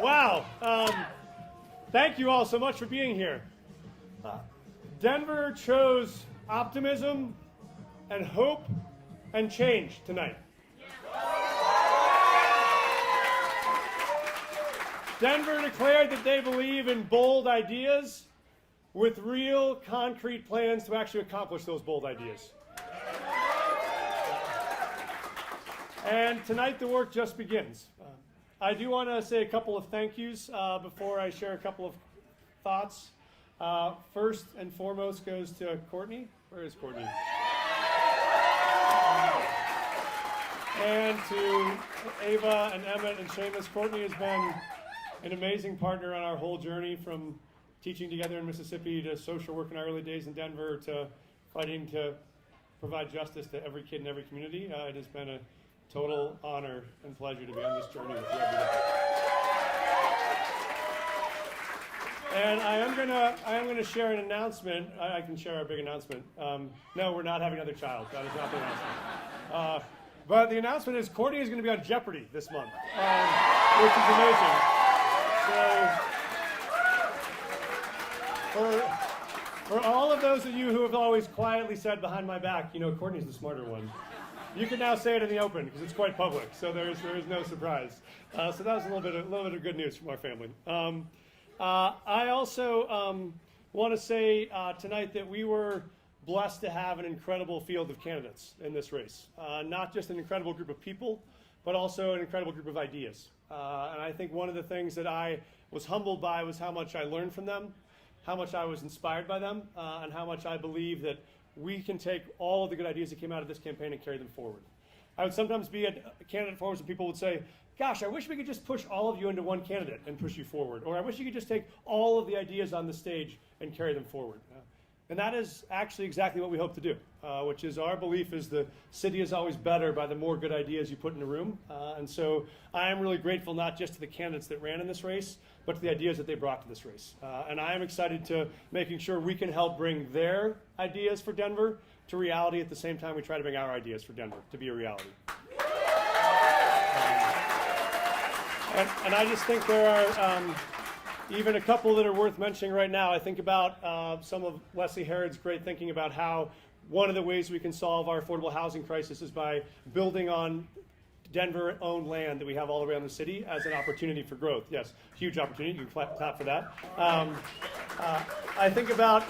Wow. Thank you all so much for being here. Denver chose optimism and hope and change tonight. Denver declared that they believe in bold ideas with real concrete plans to actually accomplish those bold ideas. And tonight the work just begins. I do want to say a couple of thank yous before I share a couple of thoughts. First and foremost goes to Courtney. Where is Courtney? And to Ava and Emmett and Seamus. Courtney has been an amazing partner on our whole journey, from teaching together in Mississippi to social work in our early days in Denver to fighting to provide justice to every kid in every community. It has been a total honor and pleasure to be on this journey with you every day. And I am gonna share an announcement. I can share our big announcement. No, we're not having another child. That is not the announcement. But the announcement is Courtney is going to be on Jeopardy this month, which is amazing. So, for all of those of you who have always quietly said behind my back, you know, Courtney's the smarter one, you can now say it in the open because it's quite public. So there is no surprise. So that was a little bit of good news from our family. I also want to say tonight that we were blessed to have an incredible field of candidates in this race. Not just an incredible group of people, but also an incredible group of ideas. And I think one of the things that I was humbled by was how much I learned from them, how much I was inspired by them, and how much I believe that we can take all of the good ideas that came out of this campaign and carry them forward. I would sometimes be at candidate forums and people would say, gosh, I wish we could just push all of you into one candidate and push you forward. Or I wish you could just take all of the ideas on the stage and carry them forward. And that is actually exactly what we hope to do, which is our belief is the city is always better by the more good ideas you put in a room. And so I am really grateful not just to the candidates that ran in this race, but to the ideas that they brought to this race. And I am excited to making sure we can help bring their ideas for Denver to reality at the same time we try to bring our ideas for Denver to be a reality. And I just think there are even a couple that are worth mentioning right now. I think about some of Leslie Herrod's great thinking about how one of the ways we can solve our affordable housing crisis is by building on Denver-owned land that we have all around the city as an opportunity for growth. Yes, huge opportunity. You can clap for that. I think about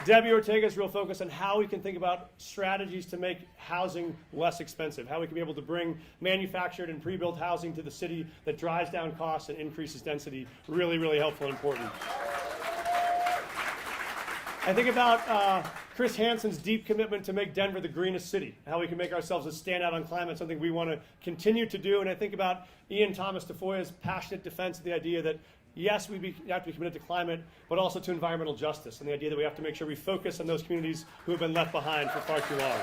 Debbie Ortega's real focus on how we can think about strategies to make housing less expensive, how we can be able to bring manufactured and pre-built housing to the city that drives down costs and increases density. Really, really helpful and important. I think about Chris Hansen's deep commitment to make Denver the greenest city, how we can make ourselves a standout on climate, something we want to continue to do. And I think about Ian Thomas Tafoya's passionate defense of the idea that, yes, we have to be committed to climate, but also to environmental justice, and the idea that we have to make sure we focus on those communities who have been left behind for far too long.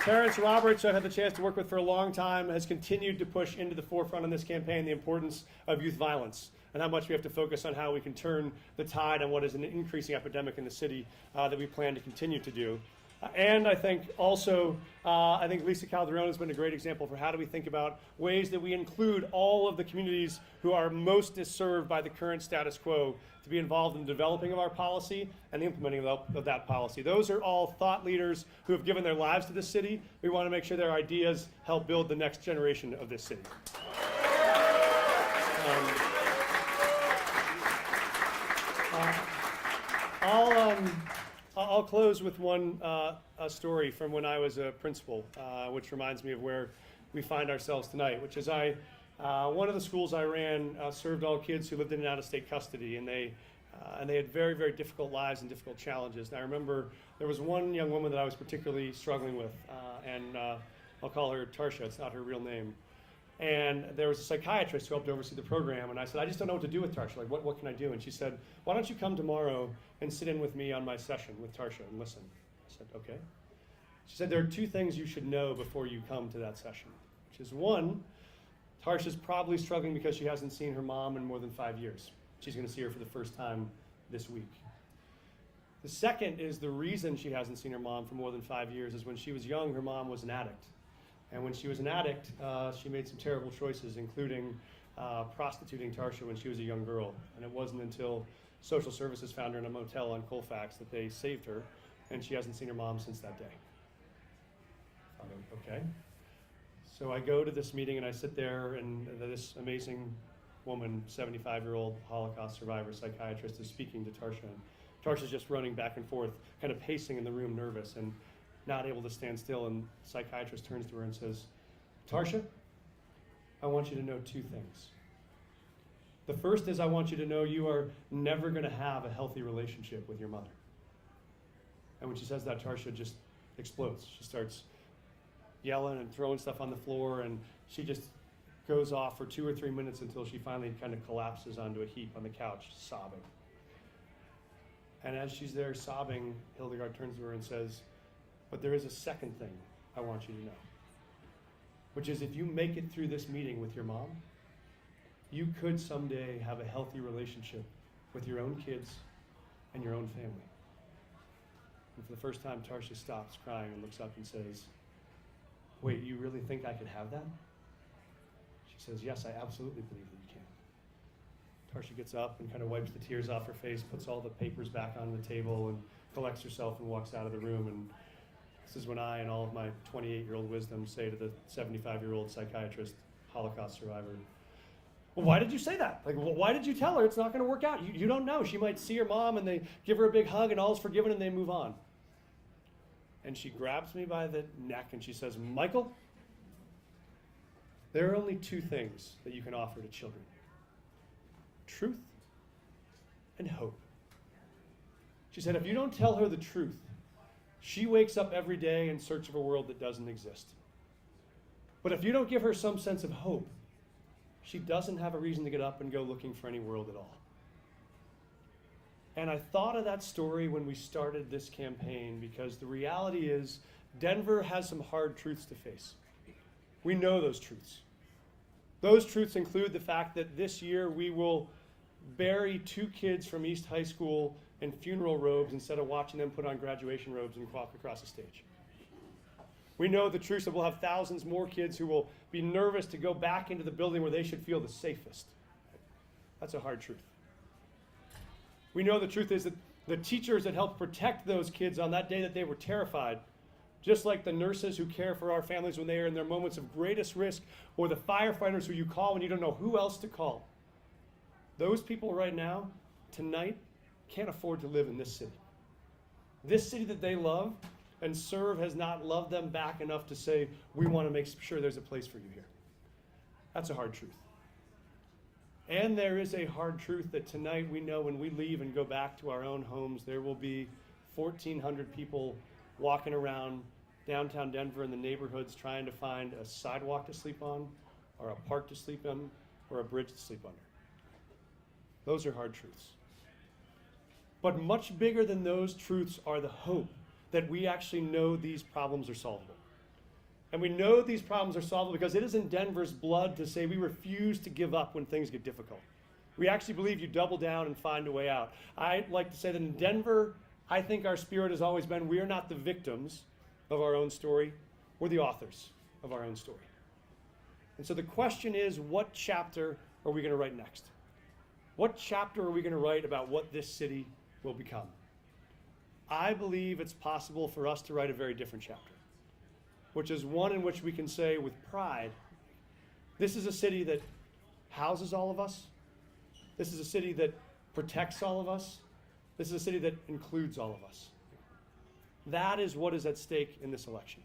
Terrance Roberts, who I've had the chance to work with for a long time, has continued to push into the forefront in this campaign the importance of youth violence and how much we have to focus on how we can turn the tide on what is an increasing epidemic in the city that we plan to continue to do. And I think also, I think Lisa Calderón has been a great example for how do we think about ways that we include all of the communities who are most disserved by the current status quo to be involved in the developing of our policy and the implementing of that policy. Those are all thought leaders who have given their lives to this city. We want to make sure their ideas help build the next generation of this city. I'll close with one a story from when I was a principal, which reminds me of where we find ourselves tonight, which is one of the schools I ran served all kids who lived in and out of state custody, and they had very, very difficult lives and difficult challenges. And I remember there was one young woman that I was particularly struggling with, and I'll call her Tarsha, it's not her real name. And there was a psychiatrist who helped oversee the program, and I said, I just don't know what to do with Tarsha. Like, what can I do? And she said, why don't you come tomorrow and sit in with me on my session with Tarsha and listen? I said, okay. She said, there are two things you should know before you come to that session, which is one, Tarsha's probably struggling because she hasn't seen her mom in more than 5 years. She's going to see her for the first time this week. The second is the reason she hasn't seen her mom for more than 5 years is when she was young, her mom was an addict. And when she was an addict, she made some terrible choices, including prostituting Tarsha when she was a young girl. And it wasn't until social services found her in a motel on Colfax that they saved her, and she hasn't seen her mom since that day. Okay. So I go to this meeting and I sit there, and this amazing woman, 75-year-old Holocaust survivor, psychiatrist, is speaking to Tarsha. And Tarsha's just running back and forth, kind of pacing in the room, nervous and not able to stand still. And the psychiatrist turns to her and says, Tarsha, I want you to know two things. The first is I want you to know you are never going to have a healthy relationship with your mother. And when she says that, Tarsha just explodes. She starts yelling and throwing stuff on the floor, and she just goes off for 2 or 3 minutes until she finally kind of collapses onto a heap on the couch, sobbing. And as she's there sobbing, Hildegard turns to her and says, but there is a second thing I want you to know, which is if you make it through this meeting with your mom, you could someday have a healthy relationship with your own kids and your own family. And for the first time, Tarsha stops crying and looks up and says, wait, you really think I could have that? She says, yes, I absolutely believe that you can. Tarsha gets up and kind of wipes the tears off her face, puts all the papers back on the table, and collects herself and walks out of the room. And this is when I and all of my 28-year-old wisdom say to the 75-year-old psychiatrist, Holocaust survivor, well, why did you say that? Like, well, why did you tell her it's not going to work out? You don't know. She might see her mom and they give her a big hug and all's forgiven and they move on. And she grabs me by the neck and she says, Michael, there are only two things that you can offer to children: truth and hope. She said, if you don't tell her the truth, she wakes up every day in search of a world that doesn't exist. But if you don't give her some sense of hope, she doesn't have a reason to get up and go looking for any world at all. And I thought of that story when we started this campaign, because the reality is Denver has some hard truths to face. We know those truths. Those truths include the fact that this year we will bury 2 kids from East High School in funeral robes instead of watching them put on graduation robes and walk across the stage. We know the truth that we'll have thousands more kids who will be nervous to go back into the building where they should feel the safest. That's a hard truth. We know the truth is that the teachers that helped protect those kids on that day that they were terrified, just like the nurses who care for our families when they are in their moments of greatest risk, or the firefighters who you call when you don't know who else to call, those people right now, tonight, can't afford to live in this city. This city that they love and serve has not loved them back enough to say, we want to make sure there's a place for you here. That's a hard truth. And there is a hard truth that tonight we know when we leave and go back to our own homes, there will be 1,400 people walking around downtown Denver in the neighborhoods trying to find a sidewalk to sleep on, or a park to sleep on, or a bridge to sleep under. Those are hard truths. But much bigger than those truths are the hope that we actually know these problems are solvable. And we know these problems are solvable because it is in Denver's blood to say we refuse to give up when things get difficult. We actually believe you double down and find a way out. I like to say that in Denver, I think our spirit has always been, we are not the victims of our own story, we're the authors of our own story. And so the question is, what chapter are we going to write next? What chapter are we going to write about what this city will become? I believe it's possible for us to write a very different chapter, which is one in which we can say with pride, this is a city that houses all of us. This is a city that protects all of us. This is a city that includes all of us. That is what is at stake in this election.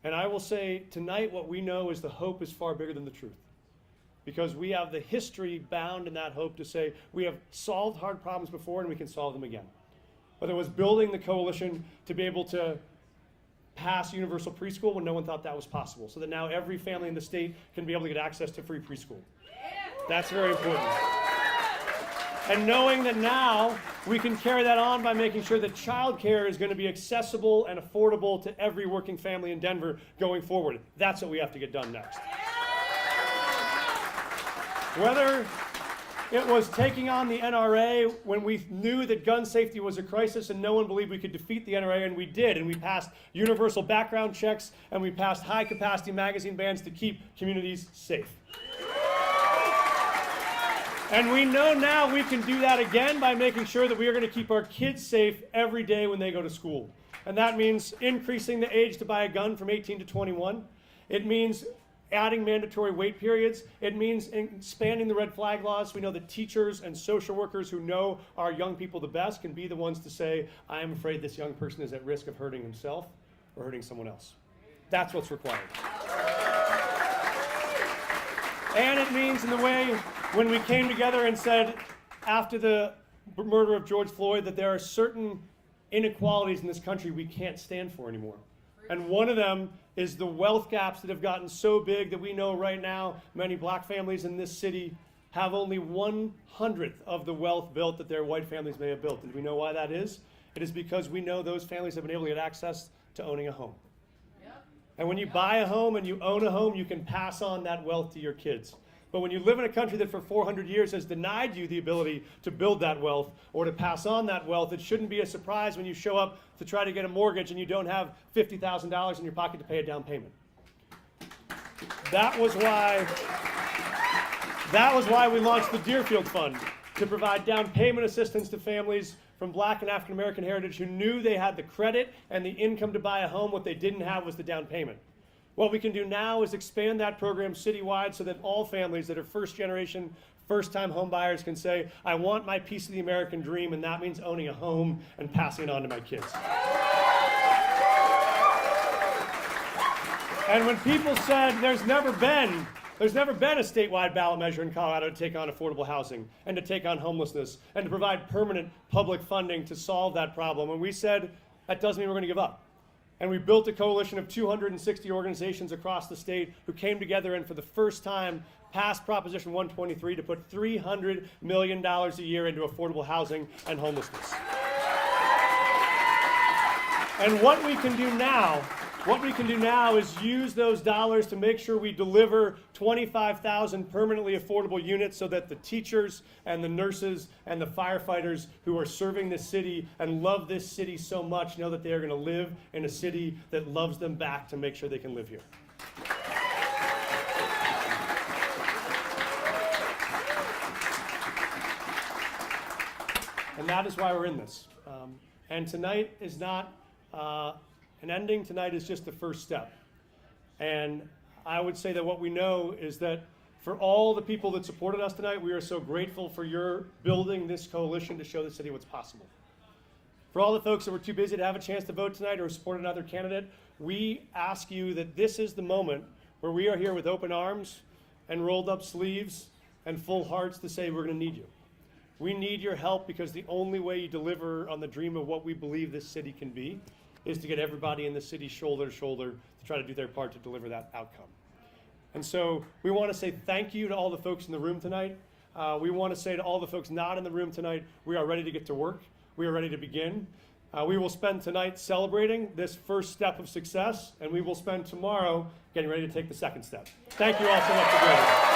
And I will say tonight what we know is the hope is far bigger than the truth, because we have the history bound in that hope to say we have solved hard problems before and we can solve them again. Whether it was building the coalition to be able to pass universal preschool when no one thought that was possible, so that now every family in the state can be able to get access to free preschool. That's very important. And knowing that now we can carry that on by making sure that childcare is going to be accessible and affordable to every working family in Denver going forward. That's what we have to get done next. It was taking on the NRA when we knew that gun safety was a crisis and no one believed we could defeat the NRA, and we did. And we passed universal background checks, and we passed high-capacity magazine bans to keep communities safe. And we know now we can do that again by making sure that we are going to keep our kids safe every day when they go to school. And that means increasing the age to buy a gun from 18 to 21. It means adding mandatory wait periods. It means expanding the red flag laws. We know that teachers and social workers who know our young people the best can be the ones to say, I am afraid this young person is at risk of hurting himself or hurting someone else. That's what's required. And it means in the way when we came together and said, after the murder of George Floyd, that there are certain inequalities in this country we can't stand for anymore. And one of them is the wealth gaps that have gotten so big that we know right now many black families in this city have only 1/100th of the wealth built that their white families may have built. And do we know why that is? It is because we know those families have been able to get access to owning a home. And when you buy a home and you own a home, you can pass on that wealth to your kids. But when you live in a country that for 400 years has denied you the ability to build that wealth or to pass on that wealth, it shouldn't be a surprise when you show up to try to get a mortgage and you don't have $50,000 in your pocket to pay a down payment. That was why we launched the Deerfield Fund, to provide down payment assistance to families from black and African American heritage who knew they had the credit and the income to buy a home. What they didn't have was the down payment. What we can do now is expand that program citywide so that all families that are first generation, first-time home buyers can say, I want my piece of the American dream, and that means owning a home and passing it on to my kids. And when people said there's never been a statewide ballot measure in Colorado to take on affordable housing and to take on homelessness and to provide permanent public funding to solve that problem, and we said that doesn't mean we're going to give up. And we built a coalition of 260 organizations across the state who came together and for the first time passed Proposition 123 to put $300 million a year into affordable housing and homelessness. And what we can do now is use those dollars to make sure we deliver 25,000 permanently affordable units so that the teachers and the nurses and the firefighters who are serving this city and love this city so much know that they are going to live in a city that loves them back to make sure they can live here. And that is why we're in this. And tonight is not an ending. Tonight is just the first step. And I would say that what we know is that for all the people that supported us tonight, we are so grateful for your building this coalition to show the city what's possible. For all the folks that were too busy to have a chance to vote tonight or support another candidate, we ask you that this is the moment where we are here with open arms and rolled up sleeves and full hearts to say we're going to need you. We need your help because the only way you deliver on the dream of what we believe this city can be is to get everybody in the city shoulder to shoulder to try to do their part to deliver that outcome. And so we want to say thank you to all the folks in the room tonight. We want to say to all the folks not in the room tonight, we are ready to get to work. We are ready to begin. We will spend tonight celebrating this first step of success, and we will spend tomorrow getting ready to take the second step. Thank you all so much for being here.